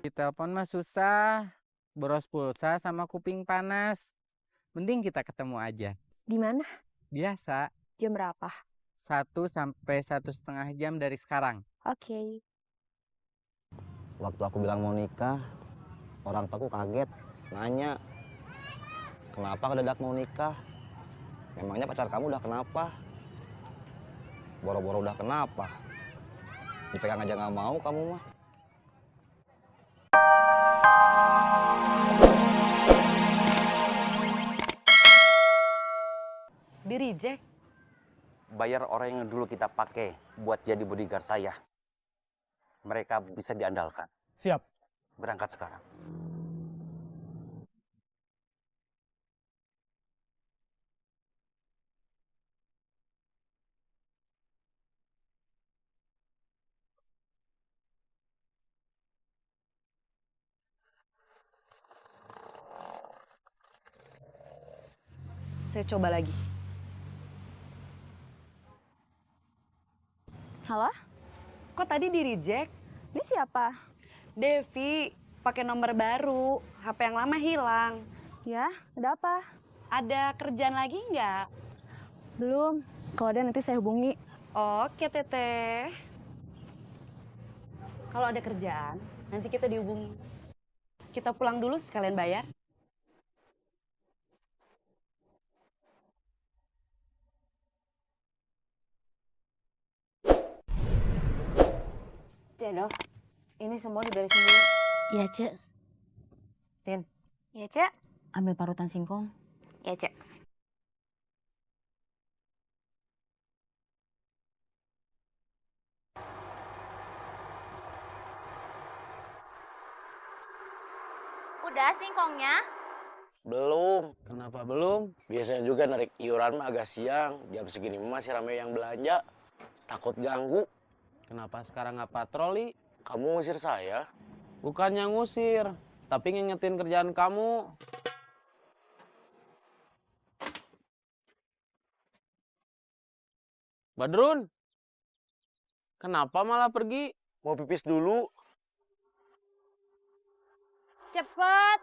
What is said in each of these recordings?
Di telepon mah susah, boros pulsa sama kuping panas. Mending kita ketemu aja. Di mana? Biasa, Jam berapa? 1 sampai 1,5 jam dari sekarang. Oke. Waktu aku bilang mau nikah, orang tuaku kaget, nanya, kenapa kedadak mau nikah? Memangnya pacar kamu udah kenapa? Boro-boro udah kenapa? Dipegang aja nggak mau kamu mah. Di reject. Bayar orang yang dulu kita pakai buat jadi bodyguard saya. Mereka bisa diandalkan. Siap. Berangkat sekarang. Saya coba lagi. Halo? Kok tadi di reject? Ini siapa? Devi, pakai nomor baru. HP yang lama hilang. Ya, ada apa? Ada kerjaan lagi nggak? Belum. Kalau ada nanti saya hubungi. Oke, Teteh. Kalau ada kerjaan, nanti kita dihubungi. Kita pulang dulu sekalian bayar. Cek dok, ini semua diberesin dulu. Iya, Cek. Tin, Iya, Cek. ambil parutan singkong. Iya, Cek. Udah singkongnya? Belum. Kenapa belum? Biasanya juga narik iuran mah agak siang. Jam segini masih ramai yang belanja. Takut ganggu. Kenapa sekarang nggak patroli? Kamu ngusir saya? Bukannya ngusir, tapi ngingetin kerjaan kamu. Badrun, kenapa malah pergi? Mau pipis dulu? Cepet.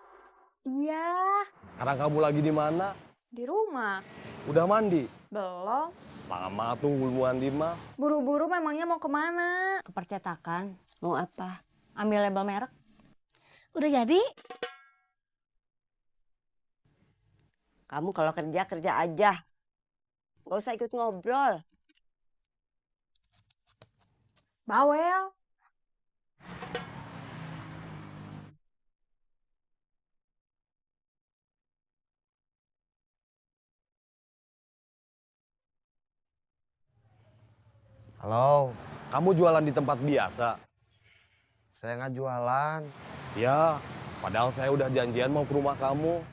Iya, Sekarang kamu lagi di mana? di rumah. Udah mandi? Belum. Lama tuh belum mandi mah. Buru-buru memangnya mau kemana? Ke percetakan, Mau apa? ambil label merek. Udah jadi? Kamu kalau kerja, kerja aja. Nggak usah ikut ngobrol. Bawel. Halo, Kamu jualan di tempat biasa? saya nggak jualan. Ya, padahal saya udah janjian mau ke rumah kamu.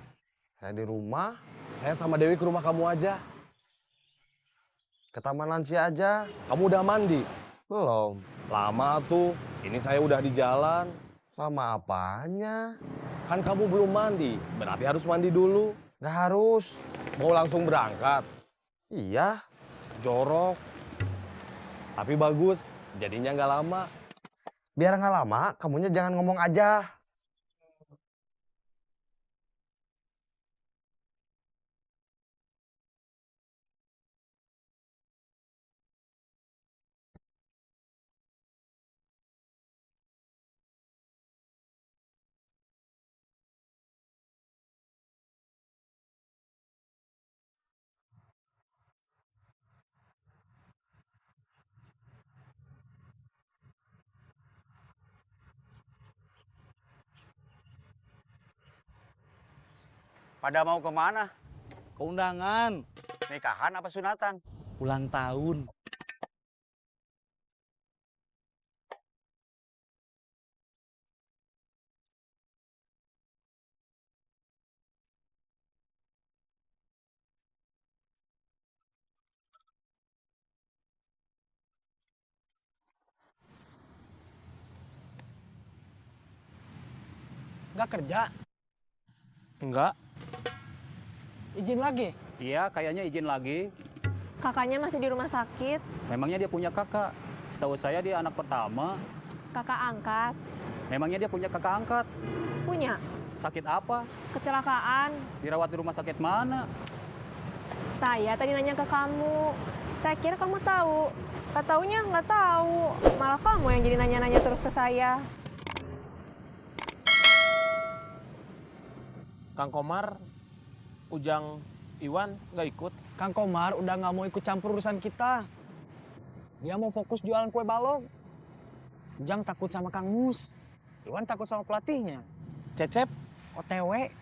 Saya di rumah, Saya sama Dewi ke rumah kamu aja. ke Taman Lansia aja. Kamu udah mandi? Belum. Lama tuh, ini saya udah di jalan. Lama apanya? Kan kamu belum mandi, berarti harus mandi dulu. Nggak harus. Mau langsung berangkat? Iya. Jorok. Tapi bagus, jadinya nggak lama. Biar nggak lama, kamunya jangan ngomong aja. Pada mau kemana? Keundangan, Nikahan apa sunatan? ulang tahun. Nggak kerja? Enggak. Izin lagi? Iya, kayaknya izin lagi. Kakaknya masih di rumah sakit. Memangnya dia punya kakak? Setahu saya dia anak pertama. Kakak angkat. Memangnya dia punya kakak angkat? Punya. Sakit apa? Kecelakaan. Dirawat di rumah sakit mana? Saya tadi nanya ke kamu. Saya kira kamu tahu. Gak taunya nggak tahu. Malah kamu yang jadi nanya-nanya terus ke saya. Kang Komar, Ujang, Iwan nggak ikut? Kang Komar udah nggak mau ikut campur urusan kita. Dia mau fokus jualan kue balok. Ujang takut sama Kang Mus. Iwan takut sama pelatihnya. Cecep, OTW.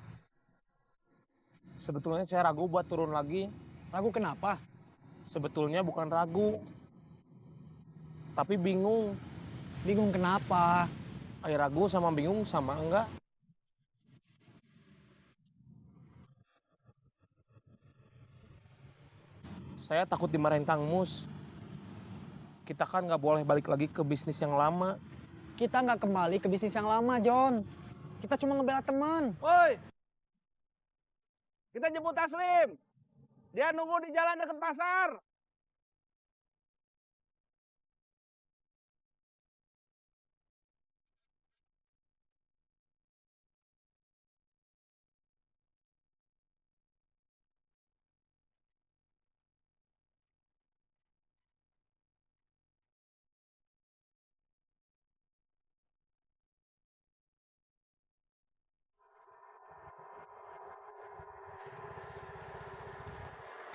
sebetulnya saya ragu buat turun lagi. Ragu kenapa? Sebetulnya bukan ragu, tapi bingung. Bingung kenapa? Ragu sama bingung sama enggak? Saya takut dimarahin Kang Mus. Kita kan nggak boleh balik lagi ke bisnis yang lama. Kita nggak kembali ke bisnis yang lama, John. Kita cuma ngebela teman. Woi, kita jemput Taslim. Dia nunggu di jalan dekat pasar.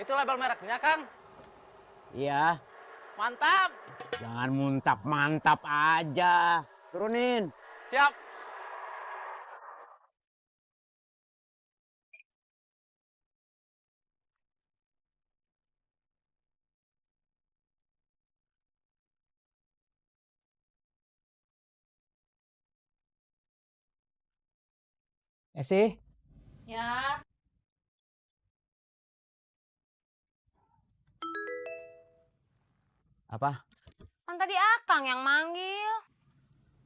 Itu label mereknya, Kang. Iya, Mantap. jangan mantap-mantap aja. Turunin. Siap. Sih. Ya. Apa? Kan tadi Akang yang manggil.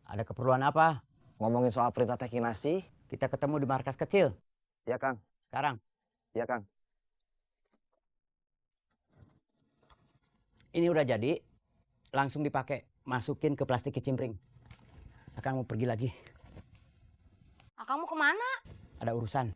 Ada keperluan apa? Ngomongin soal perintah teh kinasi. Kita ketemu di markas kecil. Iya, Kang. Sekarang? Iya, Kang. Ini udah jadi. Langsung dipakai. Masukin ke plastik kicimpring. Akang mau pergi lagi. Akang mau kemana? Ada urusan.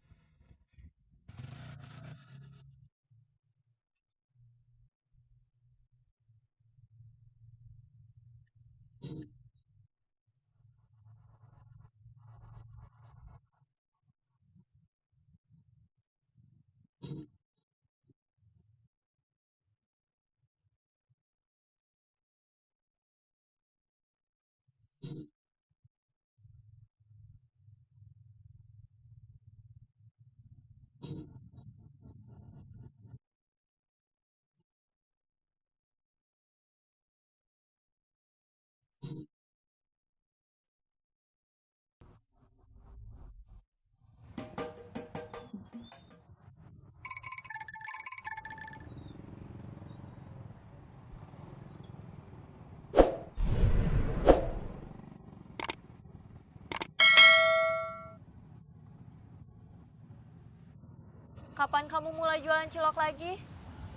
Kapan kamu mulai jualan cilok lagi?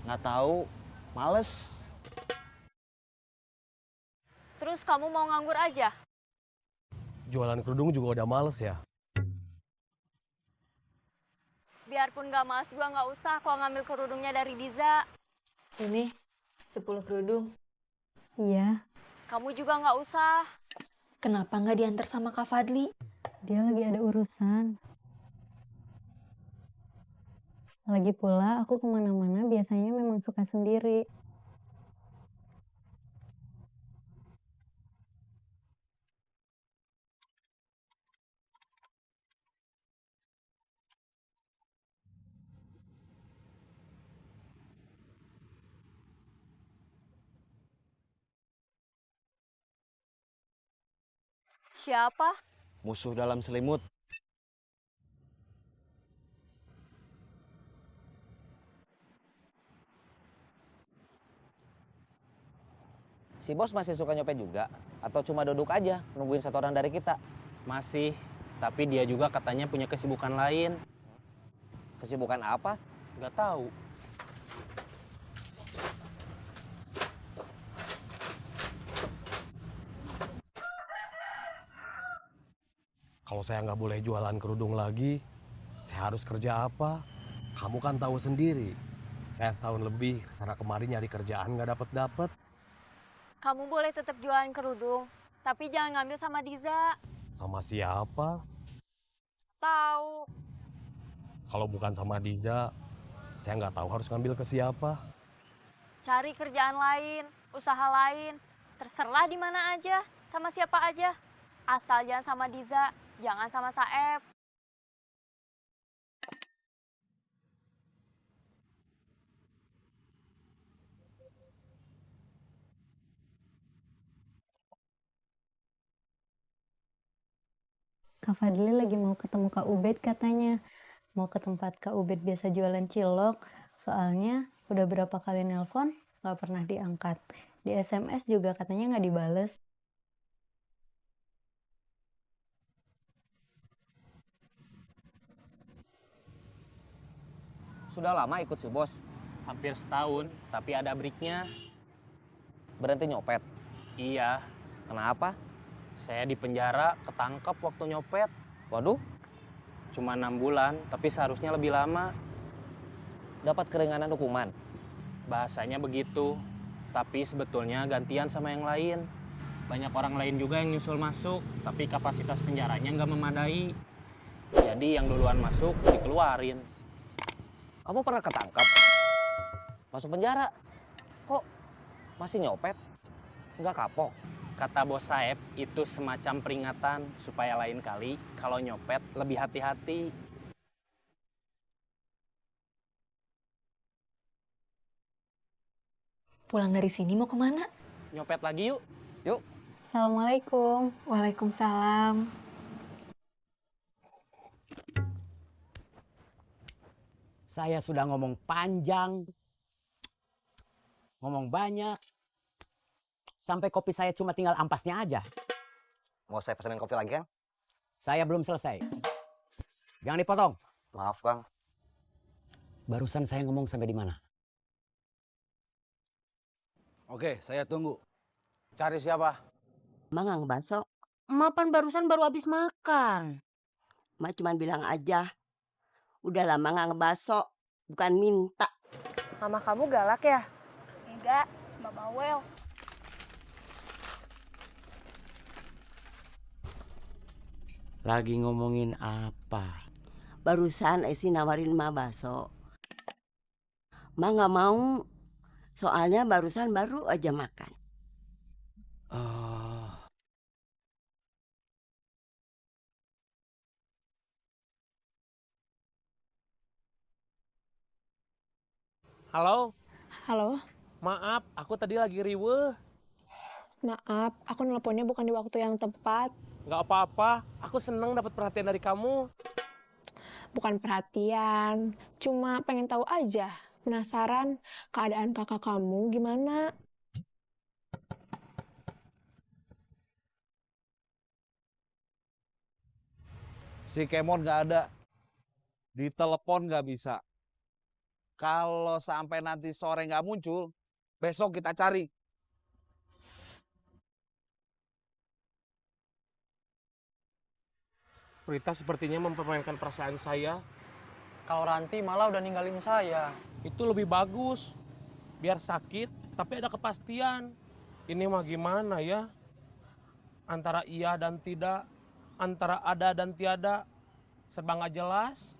Nggak tahu. Males. Terus kamu mau nganggur aja? Jualan kerudung juga udah males ya. Biarpun gak malas juga gak usah kalau ngambil kerudungnya dari Diza. Ini 10 kerudung. Iya. Kamu juga gak usah. Kenapa nggak diantar sama Kak Fadli? Dia lagi ada urusan. Lagi pula aku kemana-mana biasanya memang suka sendiri. Siapa? Musuh dalam selimut. Si bos masih suka nyopet juga? Atau cuma duduk aja nungguin satu orang dari kita? Masih, tapi dia juga katanya punya kesibukan lain. Kesibukan apa? Nggak tahu. Kalau saya nggak boleh jualan kerudung lagi, saya harus kerja apa? Kamu kan tahu sendiri. Saya setahun lebih kesana kemari nyari kerjaan nggak dapet. Kamu boleh tetap jualan kerudung, tapi jangan ngambil sama Diza. Sama siapa? Tahu. Kalau bukan sama Diza, saya nggak tahu harus ngambil ke siapa. Cari kerjaan lain, usaha lain. Terserah di mana aja, sama siapa aja. Asal jangan sama Diza, jangan sama Saeb. Kak Fadli lagi mau ketemu Kak Ubed katanya. Mau ke tempat Kak Ubed biasa jualan cilok. Soalnya udah berapa kali nelpon gak pernah diangkat. Di SMS juga katanya gak dibales. Sudah lama ikut si bos? Hampir setahun, tapi ada breaknya. Berhenti nyopet? Iya, Kenapa? saya di penjara ketangkep waktu nyopet. Waduh, Cuma 6 bulan, tapi seharusnya lebih lama. dapat keringanan hukuman. Bahasanya begitu, tapi sebetulnya gantian sama yang lain. Banyak orang lain juga yang nyusul masuk, tapi kapasitas penjaranya nggak memadai. Jadi yang duluan masuk dikeluarin. Kamu pernah ketangkap? Masuk penjara? Kok masih nyopet? Nggak kapok? Kata bos Saeb, itu semacam peringatan supaya lain kali kalau nyopet lebih hati-hati. Pulang dari sini mau kemana? Nyopet lagi yuk. Yuk. Assalamualaikum. Waalaikumsalam. Saya sudah ngomong panjang, ngomong banyak, sampai kopi saya cuma tinggal ampasnya aja. Mau saya pesenin kopi lagi, Kang? Saya belum selesai. Jangan dipotong. Maaf, Kang. Barusan saya ngomong sampai di mana? Oke, saya tunggu. Cari siapa? Mak nggak ngebasok. Mapan barusan baru habis makan. Mak cuman bilang aja. Udah lama nggak ngebasok. Bukan minta. Mama kamu galak ya? Enggak, cuma bawel. Lagi ngomongin apa? Barusan Esi nawarin mak bakso. Mak nggak mau. Soalnya barusan baru aja makan. Oh, Halo, Halo, maaf, aku tadi lagi riweuh. maaf, aku nelponnya bukan di waktu yang tepat. Nggak apa-apa, aku seneng dapat perhatian dari kamu. Bukan perhatian, cuma pengen tahu aja. Penasaran keadaan kakak kamu gimana? Si Kemon nggak ada. Ditelepon nggak bisa. Kalau sampai nanti sore nggak muncul, besok kita cari. Prita sepertinya mempermainkan perasaan saya. Kalau Ranti malah udah ninggalin saya. Itu lebih bagus. Biar sakit, tapi ada kepastian. Ini mah gimana ya? Antara iya dan tidak, antara ada dan tiada, serba nggak jelas.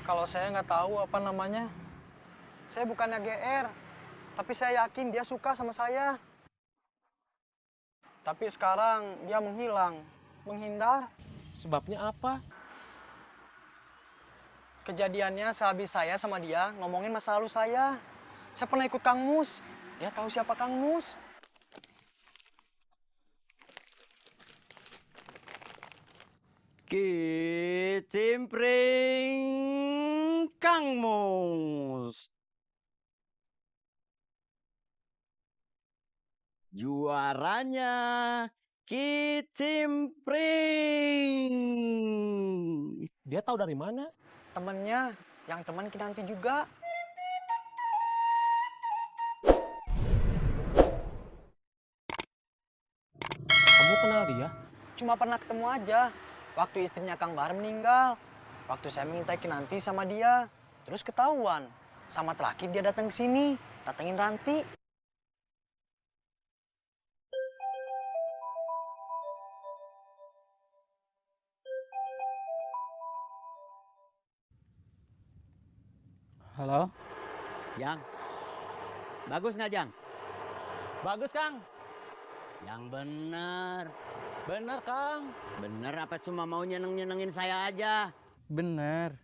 Kalau saya nggak tahu apa namanya, saya bukannya GR, tapi saya yakin dia suka sama saya. Tapi sekarang dia menghilang, menghindar. Sebabnya apa? Kejadiannya sehabis saya sama dia ngomongin masa lalu saya. Saya pernah ikut Kang Mus. Dia tahu siapa Kang Mus. Kicimpring Kang Mus. Juaranya Kicimpring. Dia tahu dari mana? Temennya, yang teman Kinanti juga. cuma pernah ketemu aja. Waktu istrinya Kang Bahar meninggal. Waktu saya mengintai Kinanti sama dia. Terus ketahuan. Sama terakhir dia datang ke sini. Datengin Ranti. Halo? Jang, bagus nggak Jang? Bagus, Kang. Yang bener. Bener, Kang. Bener apa cuma mau nyenengin saya aja? Bener.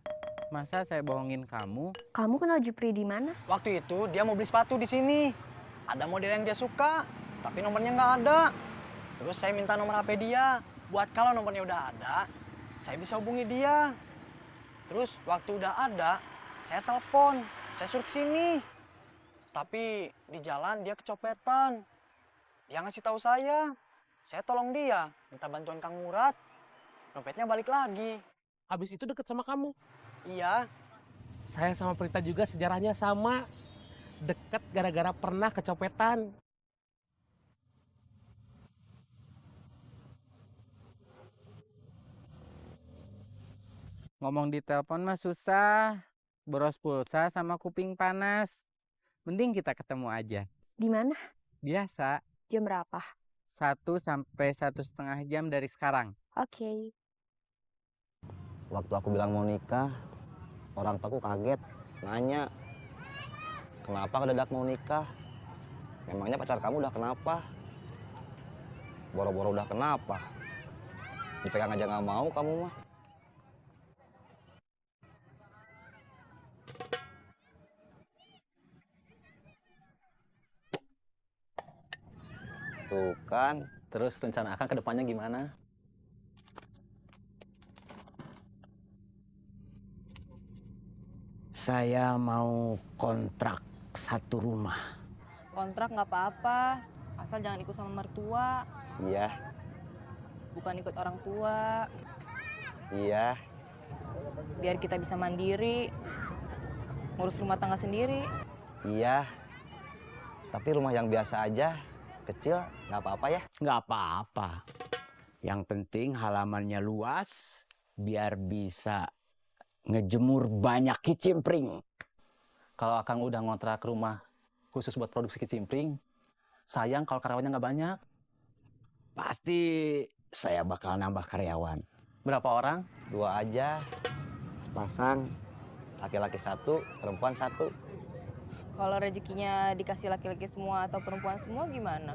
Masa saya bohongin kamu? Kamu kenal Jupri di mana? Waktu itu dia mau beli sepatu di sini. Ada model yang dia suka, tapi nomornya nggak ada. Terus saya minta nomor HP dia. Buat kalau nomornya udah ada, saya bisa hubungi dia. Terus waktu udah ada, saya telepon. Saya suruh ke sini. Tapi di jalan dia kecopetan. Dia ngasih tahu saya tolong dia, minta bantuan Kang Murad. Dompetnya balik lagi. Habis itu deket sama kamu? Iya. Saya sama Prita juga sejarahnya sama. Deket gara-gara pernah kecopetan. Ngomong di telepon mah susah. Boros pulsa sama kuping panas. Mending kita ketemu aja. Di mana? Biasa. Jam berapa? 1 sampai 1,5 jam dari sekarang. Oke. Waktu aku bilang mau nikah, orang tuaku kaget, nanya, kenapa kedadak mau nikah? Memangnya pacar kamu udah kenapa? Boro-boro udah kenapa? Dipegang aja nggak mau kamu mah. Tuh kan, terus rencana Akang ke depannya gimana? Saya mau kontrak 1 rumah. Kontrak nggak apa-apa, asal jangan ikut sama mertua. Iya, Bukan ikut orang tua, iya. biar kita bisa mandiri, ngurus rumah tangga sendiri. Iya, tapi rumah yang biasa aja, kecil, nggak apa-apa ya? Nggak apa-apa. Yang penting halamannya luas, biar bisa ngejemur banyak kicimpring. Kalau Akang udah ngontrak rumah khusus buat produksi kicimpring, sayang kalau karyawannya nggak banyak. Pasti saya bakal nambah karyawan. Berapa orang? 2 aja, sepasang. Laki-laki 1, perempuan 1. Kalau rezekinya dikasih laki-laki semua atau perempuan semua gimana?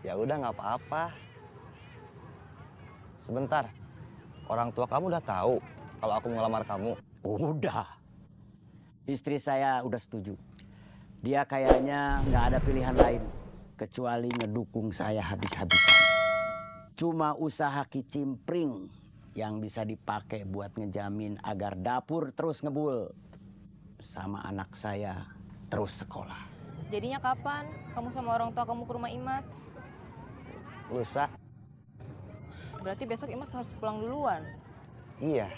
Ya udah nggak apa-apa. Sebentar, orang tua kamu udah tahu kalau aku ngelamar kamu? Udah. Istri saya udah setuju. Dia kayaknya nggak ada pilihan lain kecuali ngedukung saya habis-habisan. Cuma usaha kicimpring yang bisa dipakai buat ngejamin agar dapur terus ngebul sama anak saya terus sekolah. Jadinya kapan kamu sama orang tua kamu ke rumah Imas? Lusa. Berarti besok Imas harus pulang duluan. Iya.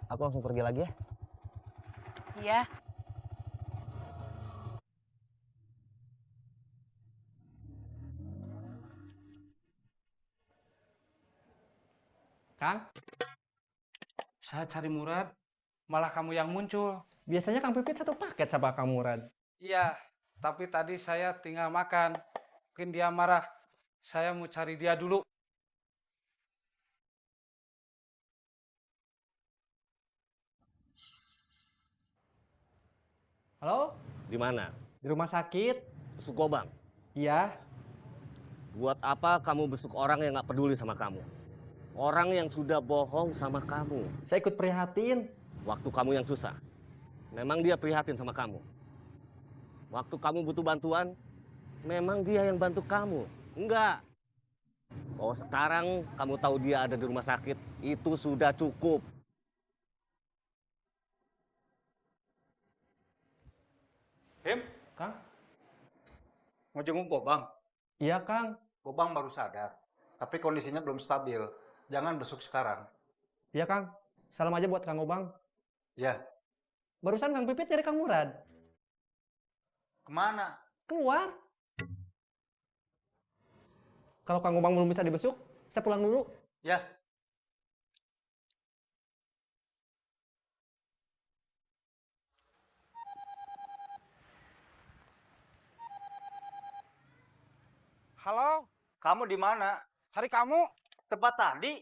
Aku langsung pergi lagi ya. Iya. Kang, saya cari Murad, malah kamu yang muncul. Biasanya Kang Pipit satu paket sama Kang Murad. Iya, tapi tadi saya tinggal makan. Mungkin dia marah. Saya mau cari dia dulu. Halo? Di mana? Di rumah sakit. Besuk Gobang? Iya. Buat apa kamu besuk orang yang nggak peduli sama kamu? Orang yang sudah bohong sama kamu. Saya ikut prihatin. Waktu kamu yang susah, memang dia prihatin sama kamu. Waktu kamu butuh bantuan, memang dia yang bantu kamu. Enggak. Oh, sekarang kamu tahu dia ada di rumah sakit, itu sudah cukup. Mau jenguk Gobang? Iya, Kang. Gobang baru sadar, tapi kondisinya belum stabil. Jangan besuk sekarang. Iya, Kang. Salam aja buat Kang Gobang. Ya. Barusan Kang Pipit nyari Kang Murad. Kemana? Keluar. Kalau Kang Gobang belum bisa dibesuk, saya pulang dulu. Ya. Halo, kamu di mana? Cari kamu. Tempat tadi.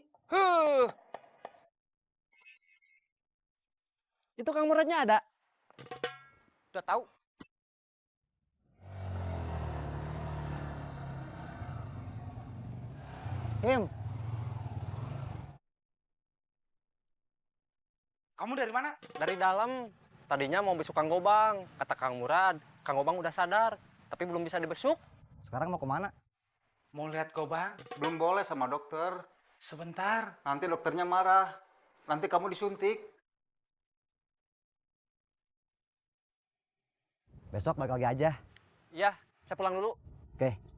Itu Kang Muradnya ada. Udah tahu. Him, Kamu dari mana? dari dalam. Tadinya mau besuk Kang Gobang. Kata Kang Murad, Kang Gobang udah sadar. Tapi belum bisa dibesuk. Sekarang mau kemana? Mau lihat Gobang? Belum boleh sama dokter. Sebentar. Nanti dokternya marah. Nanti kamu disuntik. Besok balik lagi aja. Iya, saya pulang dulu. Oke.